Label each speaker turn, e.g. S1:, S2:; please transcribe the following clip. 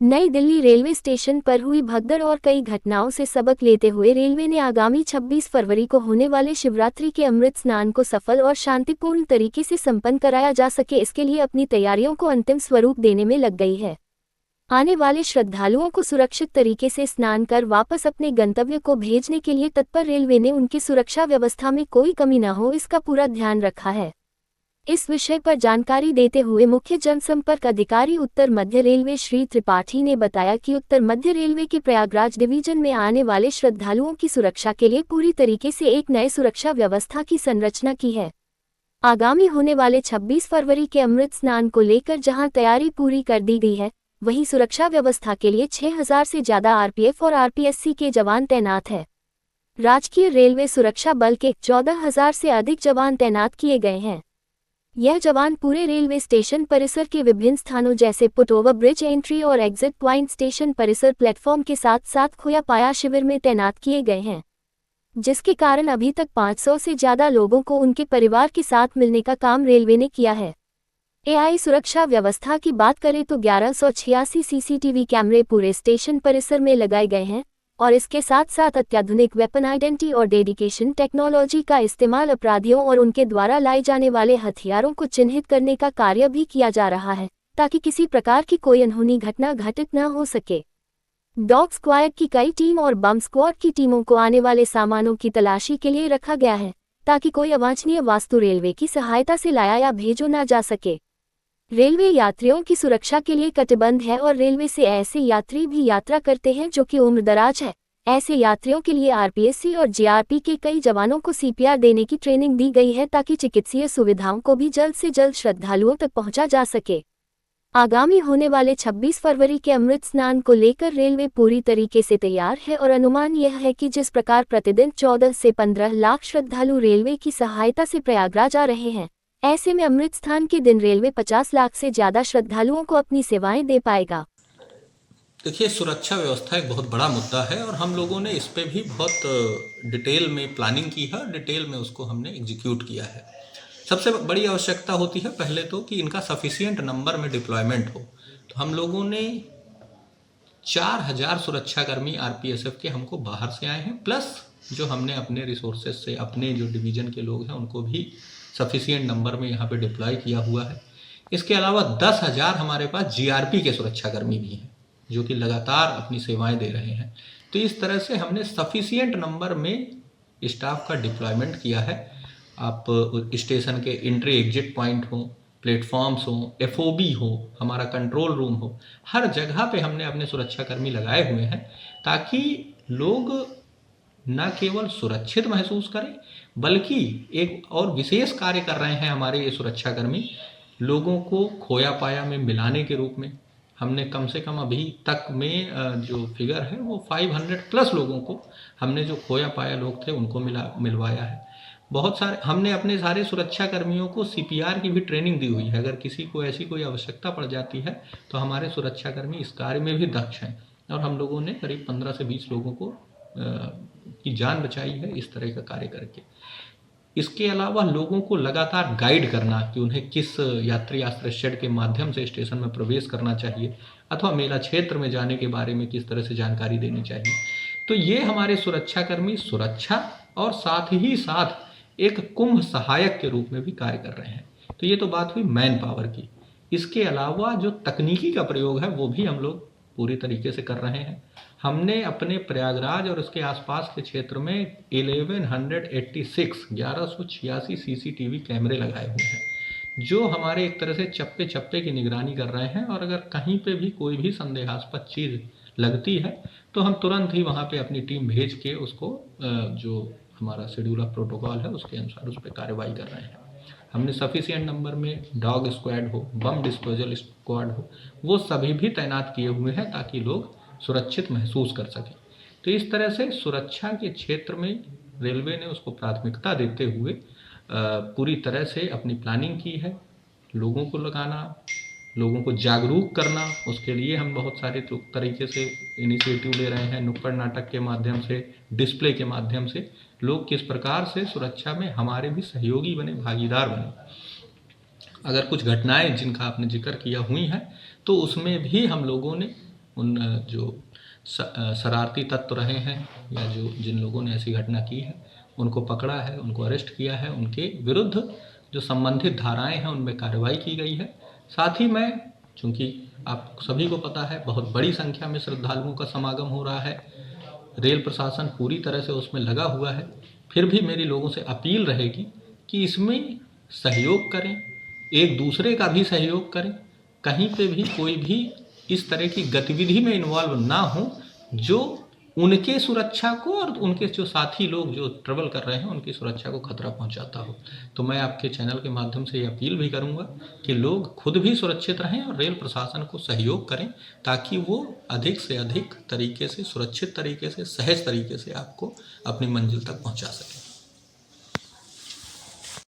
S1: नई Delhi railway station पर हुई भगदड़ और कई घटनाओं से सबक लेते हुए रेलवे ने आगामी 26 फरवरी को होने वाले शिवरात्रि के अमृत स्नान को सफल और शांतिपूर्ण तरीके से संपन्न कराया जा सके, इसके लिए अपनी तैयारियों को अंतिम स्वरूप देने में लग गई है। आने वाले श्रद्धालुओं को सुरक्षित तरीके से स्नान कर वापस अपने गंतव्य को भेजने के लिए तत्पर रेलवे ने उनकी सुरक्षा व्यवस्था में कोई कमी न हो, इसका पूरा ध्यान रखा है। इस विषय पर जानकारी देते हुए मुख्य जनसंपर्क अधिकारी उत्तर मध्य रेलवे श्री त्रिपाठी ने बताया कि उत्तर मध्य रेलवे के प्रयागराज डिवीजन में आने वाले श्रद्धालुओं की सुरक्षा के लिए पूरी तरीके से एक नए सुरक्षा व्यवस्था की संरचना की है। आगामी होने वाले 26 फरवरी के अमृत स्नान को लेकर जहां तैयारी पूरी कर दी गई है, वहीं सुरक्षा व्यवस्था के लिए 6000 से ज्यादा आरपीएफ और आरपीएससी के जवान तैनात है। राजकीय रेलवे सुरक्षा बल के 14000 से अधिक जवान तैनात किए गए हैं। यह जवान पूरे रेलवे स्टेशन परिसर के विभिन्न स्थानों जैसे फुट ओवर ब्रिज, एंट्री और एग्जिट प्वाइंट, स्टेशन परिसर, प्लेटफॉर्म के साथ साथ खोया पाया शिविर में तैनात किए गए हैं, जिसके कारण अभी तक 500 से ज्यादा लोगों को उनके परिवार के साथ मिलने का काम रेलवे ने किया है। एआई सुरक्षा व्यवस्था की बात करें तो 1186 सीसीटीवी कैमरे पूरे स्टेशन परिसर में लगाए गए हैं और इसके साथ साथ अत्याधुनिक वेपन आइडेंटिटी और डेडिकेशन टेक्नोलॉजी का इस्तेमाल अपराधियों और उनके द्वारा लाए जाने वाले हथियारों को चिन्हित करने का कार्य भी किया जा रहा है, ताकि किसी प्रकार की कोई अनहोनी घटना घटित न हो सके। डॉग स्क्वाड की कई टीम और बम स्क्वाड की टीमों को आने वाले सामानों की तलाशी के लिए रखा गया है, ताकि कोई अवांछनीय वस्तु रेलवे की सहायता से लाया या भेजो न जा सके। रेलवे यात्रियों की सुरक्षा के लिए कटिबद्ध है और रेलवे से ऐसे यात्री भी यात्रा करते हैं जो कि उम्रदराज है। ऐसे यात्रियों के लिए आरपीएससी और जीआरपी के कई जवानों को सीपीआर देने की ट्रेनिंग दी गई है, ताकि चिकित्सीय सुविधाओं को भी जल्द से जल्द श्रद्धालुओं तक पहुंचा जा सके। आगामी होने वाले 26 फरवरी के अमृत स्नान को लेकर रेलवे पूरी तरीके से तैयार है और अनुमान यह है कि जिस प्रकार प्रतिदिन 14 से 15 लाख श्रद्धालु रेलवे की सहायता से प्रयागराज आ रहे हैं, ऐसे में अमृत स्नान के दिन रेलवे 50 लाख से ज्यादा श्रद्धालुओं को अपनी सेवाएं दे पाएगा।
S2: देखिए, सुरक्षा व्यवस्था एक बहुत बड़ा मुद्दा है और हम लोगों ने इस पे भी बहुत डिटेल में प्लानिंग की है, डिटेल में उसको हमने एग्जीक्यूट किया है। सबसे बड़ी आवश्यकता होती है पहले तो कि इनका सफिशिएंट नंबर में डिप्लॉयमेंट हो। तो हम लोगों ने 4000 सुरक्षाकर्मी आरपीएसएफ के हमको बाहर से आए हैं, प्लस जो हमने अपने रिसोर्सेज से अपने जो डिवीजन के लोग हैं उनको भी सफिशिएंट नंबर में यहाँ पे डिप्लॉय किया हुआ है। इसके अलावा 10,000 हमारे पास जीआरपी के सुरक्षाकर्मी भी हैं जो कि लगातार अपनी सेवाएं दे रहे हैं। तो इस तरह से हमने सफिशिएंट नंबर में स्टाफ का डिप्लॉयमेंट किया है। आप स्टेशन के एंट्री एग्जिट पॉइंट हो, प्लेटफॉर्म्स हो, एफओबी हो, हमारा कंट्रोल रूम हो, हर जगह पे हमने अपने सुरक्षाकर्मी लगाए हुए हैं, ताकि लोग न केवल सुरक्षित महसूस करें बल्कि एक और विशेष कार्य कर रहे हैं हमारे ये सुरक्षाकर्मी, लोगों को खोया पाया में मिलाने के रूप में। हमने कम से कम अभी तक में जो फिगर है वो 500 प्लस लोगों को हमने जो खोया पाया लोग थे उनको मिलवाया है। बहुत सारे हमने अपने सारे सुरक्षा कर्मियों को सीपीआर की भी ट्रेनिंग दी हुई है। अगर किसी को ऐसी कोई आवश्यकता पड़ जाती है तो हमारे सुरक्षाकर्मी इस कार्य में भी दक्ष हैं और हम लोगों ने करीब 15 से 20 लोगों को की जान बचाई है इस तरह का कार्य करके। इसके अलावा लोगों को लगातार गाइड करना कि उन्हें किस यात्री आश्रय शेड के माध्यम से स्टेशन में प्रवेश करना चाहिए अथवा मेला क्षेत्र में जाने के बारे में किस तरह से जानकारी देनी चाहिए। तो ये हमारे सुरक्षाकर्मी सुरक्षा और साथ ही साथ एक कुंभ सहायक के रूप में भी कार्य कर रहे हैं। तो ये तो बात हुई मैन पावर की। इसके अलावा जो तकनीकी का प्रयोग है वो भी हम लोग पूरी तरीके से कर रहे हैं। हमने अपने प्रयागराज और उसके आसपास के क्षेत्र में 1186 सीसीटीवी कैमरे लगाए हुए हैं, जो हमारे एक तरह से चप्पे चप्पे की निगरानी कर रहे हैं और अगर कहीं पे भी कोई भी संदेहास्पद चीज़ लगती है तो हम तुरंत ही वहाँ पे अपनी टीम भेज के उसको जो हमारा शेड्यूल ऑफ प्रोटोकॉल है उसके अनुसार उस पर कार्रवाई कर रहे हैं। हमने सफिशिएंट नंबर में डॉग स्क्वाड हो, बम डिस्पोजल स्क्वाड हो, वो सभी भी तैनात किए हुए हैं ताकि लोग सुरक्षित महसूस कर सकें। तो इस तरह से सुरक्षा के क्षेत्र में रेलवे ने उसको प्राथमिकता देते हुए पूरी तरह से अपनी प्लानिंग की है। लोगों को लगाना, लोगों को जागरूक करना, उसके लिए हम बहुत सारे तरीके से इनिशिएटिव ले रहे हैं। नुक्कड़ नाटक के माध्यम से, डिस्प्ले के माध्यम से लोग किस प्रकार से सुरक्षा में हमारे भी सहयोगी बने, भागीदार बने। अगर कुछ घटनाएं जिनका आपने जिक्र किया हुई हैं तो उसमें भी हम लोगों ने उन जो शरारती तत्व रहे हैं या जो जिन लोगों ने ऐसी घटना की है उनको पकड़ा है, उनको अरेस्ट किया है, उनके विरुद्ध जो संबंधित धाराएं हैं उनमें कार्रवाई की गई है। साथ ही मैं, चूँकि आप सभी को पता है बहुत बड़ी संख्या में श्रद्धालुओं का समागम हो रहा है, रेल प्रशासन पूरी तरह से उसमें लगा हुआ है, फिर भी मेरी लोगों से अपील रहेगी कि इसमें सहयोग करें, एक दूसरे का भी सहयोग करें, कहीं पे भी कोई भी इस तरह की गतिविधि में इन्वॉल्व ना हो जो उनके सुरक्षा को और उनके जो साथी लोग जो ट्रेवल कर रहे हैं उनकी सुरक्षा को खतरा पहुंचाता हो। तो मैं आपके चैनल के माध्यम से ये अपील भी करूंगा कि लोग खुद भी सुरक्षित रहें और रेल प्रशासन को सहयोग करें ताकि वो अधिक से अधिक तरीके से, सुरक्षित तरीके से, सहज तरीके से आपको अपनी मंजिल तक पहुंचा सकें।